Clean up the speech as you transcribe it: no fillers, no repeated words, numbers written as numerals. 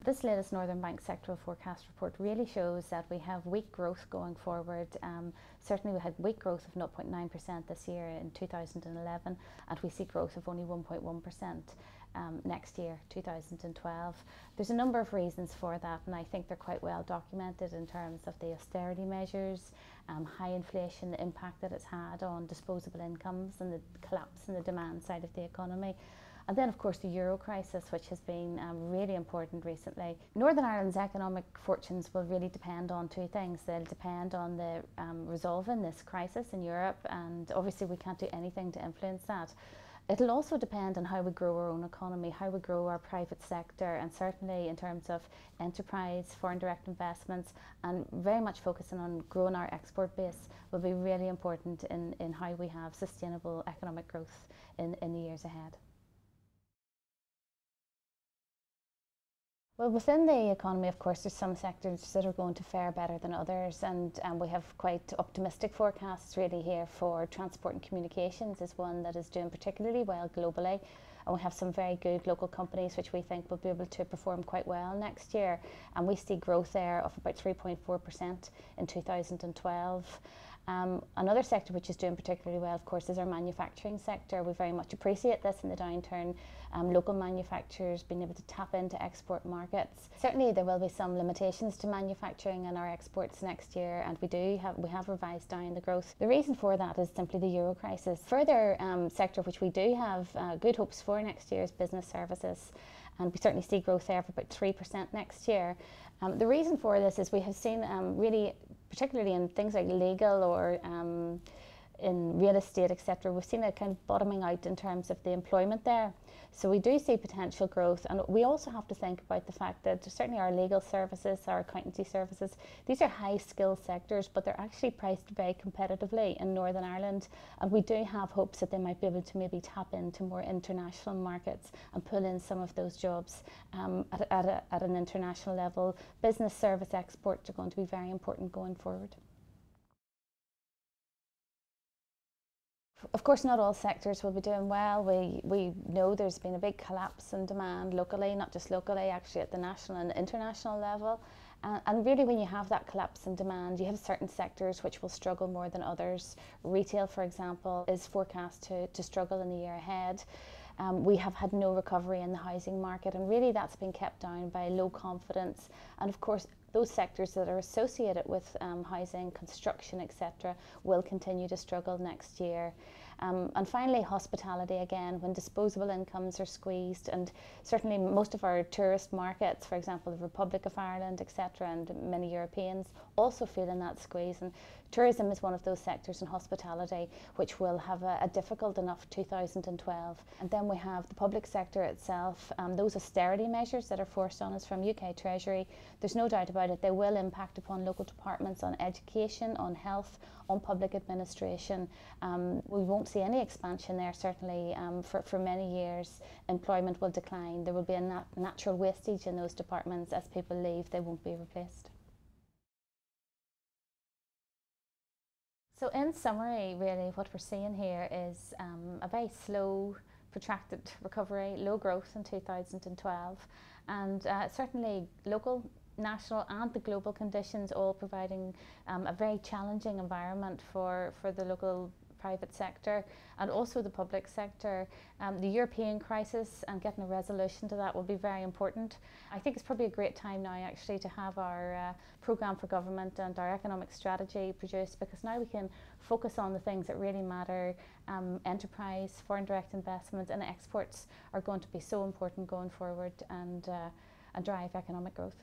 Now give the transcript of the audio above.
This latest Northern Bank Sectoral Forecast report really shows that we have weak growth going forward. Certainly we had weak growth of 0.9% this year in 2011, and we see growth of only 1.1% next year, 2012. There's a number of reasons for that, and I think they're quite well documented in terms of the austerity measures, high inflation, the impact that it's had on disposable incomes and the collapse in the demand side of the economy. And then, of course, the euro crisis, which has been really important recently. Northern Ireland's economic fortunes will really depend on two things. They'll depend on the resolving this crisis in Europe, and obviously we can't do anything to influence that. It'll also depend on how we grow our own economy, how we grow our private sector, and certainly in terms of enterprise, foreign direct investments, and very much focusing on growing our export base will be really important in how we have sustainable economic growth in the years ahead. Well, within the economy, of course, there's some sectors that are going to fare better than others, and we have quite optimistic forecasts really here for transport and communications is one that is doing particularly well globally. And we have some very good local companies which we think will be able to perform quite well next year. And we see growth there of about 3.4% in 2012. Another sector which is doing particularly well, of course, is our manufacturing sector. We very much appreciate this in the downturn. Local manufacturers being able to tap into export markets. Certainly there will be some limitations to manufacturing and our exports next year, and we have revised down the growth. The reason for that is simply the euro crisis. Further sector which we do have good hopes for next year is business services, and we certainly see growth there of about 3% next year. The reason for this is we have seen really, particularly in things like legal or in real estate, etc., we've seen a kind of bottoming out in terms of the employment there. So we do see potential growth, and we also have to think about the fact that certainly our legal services, our accountancy services, these are high skill sectors, but they're actually priced very competitively in Northern Ireland, and we do have hopes that they might be able to maybe tap into more international markets and pull in some of those jobs at an international level. Business service exports are going to be very important going forward. Of course, not all sectors will be doing well. We know there's been a big collapse in demand locally, not just locally, actually at the national and international level. And really when you have that collapse in demand, you have certain sectors which will struggle more than others. Retail, for example, is forecast to struggle in the year ahead. We have had no recovery in the housing market, and really that's been kept down by low confidence. And of course, those sectors that are associated with housing, construction, etc., will continue to struggle next year. And finally, hospitality again, when disposable incomes are squeezed, and certainly most of our tourist markets, for example, the Republic of Ireland, etc., and many Europeans also feeling that squeeze. And tourism is one of those sectors in hospitality which will have a difficult enough 2012. And then we have the public sector itself, those austerity measures that are forced on us from UK Treasury. There's no doubt about it, they will impact upon local departments, on education, on health, on public administration. We won't see any expansion there, certainly for many years. Employment will decline. There will be a natural wastage in those departments. As people leave, they won't be replaced. So in summary, really what we're seeing here is a very slow, protracted recovery, low growth in 2012, and certainly local, national and the global conditions all providing a very challenging environment for the local private sector and also the public sector. The European crisis and getting a resolution to that will be very important. I think it's probably a great time now actually to have our programme for government and our economic strategy produced, because now we can focus on the things that really matter. Enterprise, foreign direct investment and exports are going to be so important going forward, and drive economic growth.